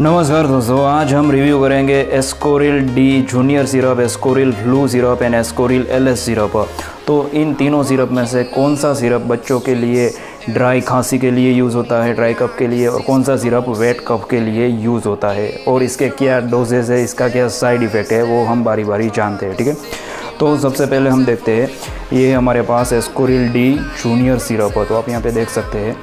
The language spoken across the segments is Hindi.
नमस्कार दोस्तों, आज हम रिव्यू करेंगे Ascoril D junior syrup, Ascoril blue syrup and Ascoril LS syrup. तो इन तीनों सिरप में से कौन सा सिरप बच्चों के लिए ड्राई खांसी के लिए यूज़ होता है, ड्राई कफ के लिए, और कौन सा सिरप वेट कफ के लिए यूज़ होता है, और इसके क्या डोजेज है, इसका क्या साइड इफ़ेक्ट है, वो हम बारी बारी जानते हैं। ठीक है, तो सबसे पहले हम देखते हैं, ये हमारे पास एस्कोरिल डी जूनियर सिरप है। तो आप यहाँ पे देख सकते हैं,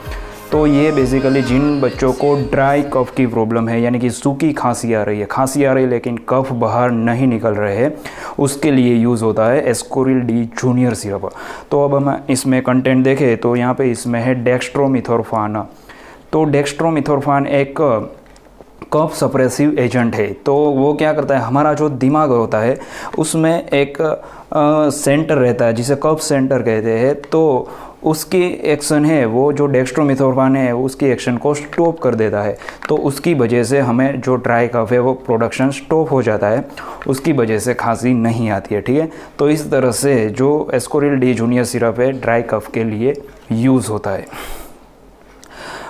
तो ये बेसिकली जिन बच्चों को ड्राई कफ की प्रॉब्लम है, यानी कि सूखी खांसी आ रही है लेकिन कफ बाहर नहीं निकल रहे हैं, उसके लिए यूज़ होता है एस्कोरिल डी जूनियर सिरप। तो अब हम इसमें कंटेंट देखें तो यहाँ पे इसमें है डेक्स्ट्रोमिथोरफान। तो डेक्स्ट्रोमिथोरफान एक कफ सप्रेसिव एजेंट है। तो वो क्या करता है, हमारा जो दिमाग होता है उसमें एक सेंटर रहता है जिसे कफ सेंटर कहते हैं। तो उसकी एक्शन है, वो जो डेक्स्ट्रोमिथोरफान है उसकी एक्शन को स्टॉप कर देता है। तो उसकी वजह से हमें जो ड्राई कफ है वो प्रोडक्शन स्टॉप हो जाता है, उसकी वजह से खांसी नहीं आती है। ठीक है, तो इस तरह से जो एस्कोरिल डी जूनियर सिरप है ड्राई कफ के लिए यूज़ होता है।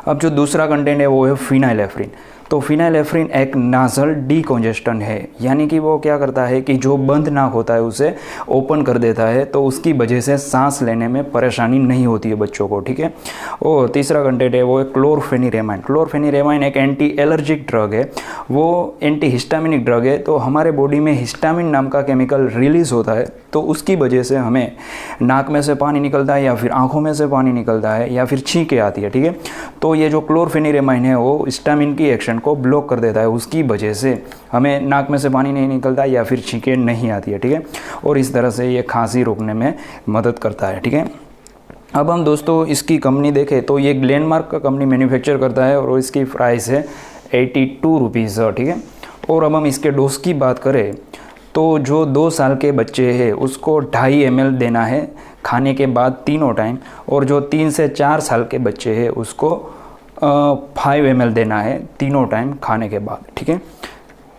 अब जो दूसरा कंटेंट है वो है फिनाइलेफ्रिन। तो फिनाइलेफ्रिन एक नाजल डीकॉन्जेस्टेंट है, यानी कि वो क्या करता है कि जो बंद नाक होता है उसे ओपन कर देता है, तो उसकी वजह से सांस लेने में परेशानी नहीं होती है बच्चों को। ठीक है, और तीसरा कंटेंट है वो है क्लोरफेनिरेमाइन। क्लोरफेनिरेमाइन एक एंटी एलर्जिक ड्रग है, वो एंटी हिस्टामिनिक ड्रग है। तो हमारे बॉडी में हिस्टामिन नाम का केमिकल रिलीज़ होता है, तो उसकी वजह से हमें नाक में से पानी निकलता है, या फिर आँखों में से पानी निकलता है, या फिर छींकें आती है। ठीक है, तो ये जो क्लोरफेनिरेमाइन है वो हिस्टामिन की एक्शन को ब्लॉक कर देता है, उसकी वजह से हमें नाक में से पानी नहीं निकलता या फिर छींकें नहीं आती है। ठीक है, और इस तरह से ये खांसी रोकने में मदद करता है। ठीक है, अब हम दोस्तों इसकी कंपनी देखें तो ये ग्लेनमार्क का कंपनी मैन्युफैक्चर करता है और इसकी प्राइस है 82 रुपीज़। ठीक है, और अब हम इसके डोज की बात करें तो जो 2 साल के बच्चे हैं उसको 2.5 ml देना है खाने के बाद तीनों टाइम, और जो 3 से 4 साल के बच्चे हैं उसको 5 ml देना है तीनों टाइम खाने के बाद। ठीक है,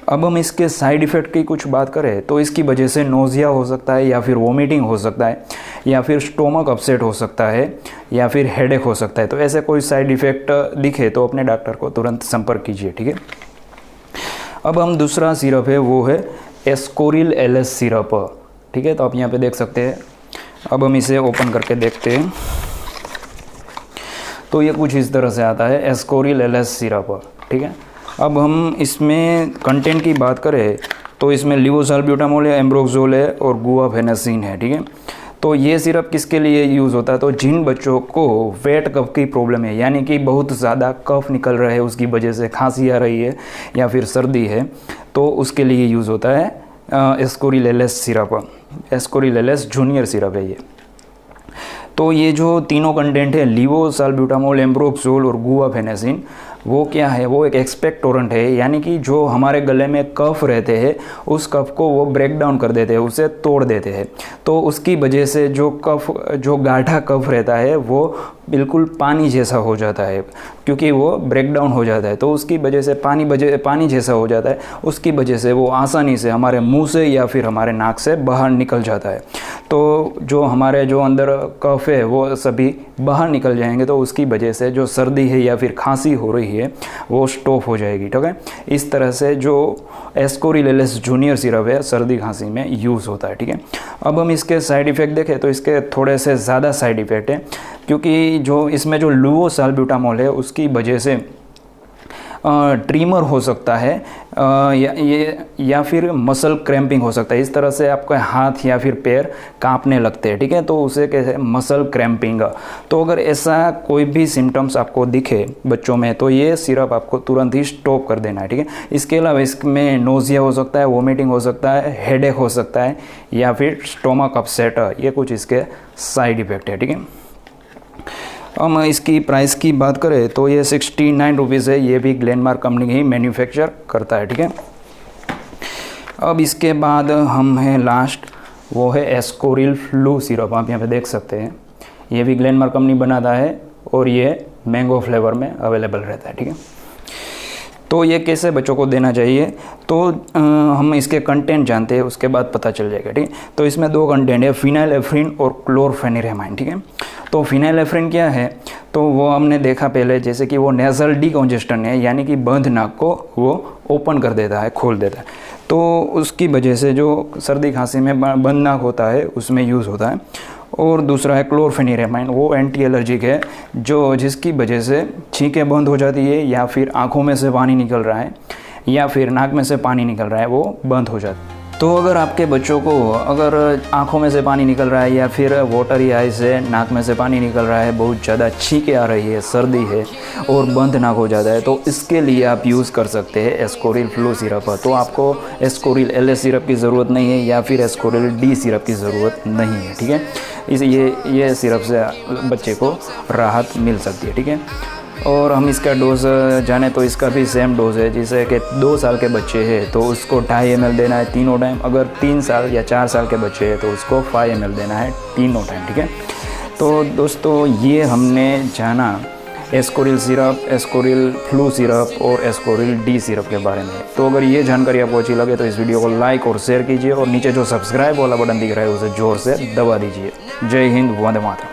अब हम इसके साइड इफ़ेक्ट की कुछ बात करें तो इसकी वजह से नोज़िया हो सकता है, या फिर वोमिटिंग हो सकता है, या फिर स्टोमक अपसेट हो सकता है, या फिर हेडेक हो सकता है। तो ऐसे कोई साइड इफ़ेक्ट दिखे तो अपने डॉक्टर को तुरंत संपर्क कीजिए। ठीक है, अब हम दूसरा सिरप है वो है एस्कोरिल एलएस सिरप। ठीक है, तो आप यहाँ पे देख सकते हैं। अब हम इसे ओपन करके देखते हैं तो ये कुछ इस तरह से आता है, एस्कोरिल एलएस सिरप। ठीक है, अब हम इसमें कंटेंट की बात करें तो इसमें लिवोसाल्ब्यूटामोल है, एम्ब्रोक्सोल है और गुआफेनासिन है। ठीक है, तो ये सिरप किसके लिए यूज़ होता है, तो जिन बच्चों को वेट कफ की प्रॉब्लम है, यानी कि बहुत ज़्यादा कफ निकल रहा है, उसकी वजह से खांसी आ रही है या फिर सर्दी है, तो उसके लिए यूज़ होता है Ascoril LS syrup. Ascoril LS junior syrup है ये। तो ये जो तीनों कंटेंट है, लिवोसाल्ब्यूटामोल, एम्ब्रोक्सोल और गुआफेनासिन, वो क्या है, वो एक एक्सपेक्टोरेंट है, यानी कि जो हमारे गले में कफ रहते हैं उस कफ को वो ब्रेक डाउन कर देते हैं, उसे तोड़ देते हैं। तो उसकी वजह से जो गाढ़ा कफ रहता है वो बिल्कुल पानी जैसा हो जाता है, क्योंकि वो ब्रेक डाउन हो जाता है। तो उसकी वजह से पानी जैसा हो जाता है, उसकी वजह से वो आसानी से हमारे मुंह से या फिर हमारे नाक से बाहर निकल जाता है। तो जो हमारे जो अंदर कफ है वो सभी बाहर निकल जाएंगे, तो उसकी वजह से जो सर्दी है या फिर खांसी हो रही है वो स्टॉप हो जाएगी। ठीक है, इस तरह से जो एस्कोरिल एलएस जूनियर सिरप है सर्दी खांसी में यूज़ होता है। ठीक है, अब हम इसके साइड इफ़ेक्ट देखें तो इसके थोड़े से ज़्यादा साइड इफ़ेक्ट है, क्योंकि जो इसमें जो लिवोसाल्ब्यूटामोल है उसकी वजह से ट्रीमर हो सकता है, या फिर मसल क्रैम्पिंग हो सकता है। इस तरह से आपके हाथ या फिर पैर कांपने लगते हैं। ठीक है, तो उसे कहते हैं मसल क्रैम्पिंग। तो अगर ऐसा कोई भी सिम्टम्स आपको दिखे बच्चों में तो ये सिरप आपको तुरंत ही स्टॉप कर देना है। ठीक है, इसके अलावा इसमें नोज़िया हो सकता है, वोमिटिंग हो सकता है, हेडेक हो सकता है, या फिर स्टोमक अपसेट, ये कुछ इसके साइड इफ़ेक्ट है। ठीक है, हम इसकी प्राइस की बात करें तो ये 69 रुपीज़ है, ये भी ग्लेनमार्क कंपनी ही मैन्युफैक्चर करता है। ठीक है, अब इसके बाद हम हैं लास्ट, वो है एस्कोरिल फ्लू सिरप। आप यहाँ पे देख सकते हैं, ये भी ग्लेनमार्क कंपनी बनाता है और ये मैंगो फ्लेवर में अवेलेबल रहता है। ठीक है, तो ये कैसे बच्चों को देना चाहिए, तो हम इसके कंटेंट जानते हैं, उसके बाद पता चल जाएगा, ठीक है। तो इसमें 2 कंटेंट है, फिनाइलेफ्रिन और क्लोरफेनिरेमाइन, ठीक है। तो फिनाइलेफ्रिन क्या है, तो वो हमने देखा पहले, जैसे कि वो नेज़ल डीकॉन्जेस्टेंट है, यानी कि बंद नाक को वो ओपन कर देता है, खोल देता है। तो उसकी वजह से जो सर्दी खांसी में बंद नाक होता है उसमें यूज़ होता है। और दूसरा है क्लोरफेनिरेमाइन, वो एंटी एलर्जिक है, जो जिसकी वजह से छींकें बंद हो जाती है, या फिर आँखों में से पानी निकल रहा है, या फिर नाक में से पानी निकल रहा है, वो बंद हो जाता है। तो अगर आपके बच्चों को अगर आँखों में से पानी निकल रहा है, या फिर वाटरी आइज है, नाक में से पानी निकल रहा है, बहुत ज़्यादा छींकें आ रही है, सर्दी है और बंद नाक हो जाता है, तो इसके लिए आप यूज़ कर सकते हैं एस्कोरिल फ्लू सिरप। तो आपको एस्कोरिल LS सिरप की ज़रूरत नहीं है, या फिर एस्कोरिल D सिरप की ज़रूरत नहीं है, ठीक है। ये सिरप से बच्चे को राहत मिल सकती है, ठीक है। और हम इसका डोज जाने तो इसका भी सेम डोज है, जैसे कि 2 साल के बच्चे हैं तो उसको 2.5 ml देना है तीनों टाइम, अगर 3 साल या 4 साल के बच्चे हैं तो उसको 5 ml देना है तीनों टाइम, ठीक है। तो दोस्तों ये हमने जाना Ascoril syrup, Ascoril flu syrup और एस्कोरिल D सिरप के बारे में। तो अगर ये जानकारी आपको अच्छी लगे तो इस वीडियो को लाइक और शेयर कीजिए, और नीचे जो सब्सक्राइब वाला बटन दिख रहा है उसे ज़ोर से दबा दीजिए। जय हिंद, वंदे मातरम।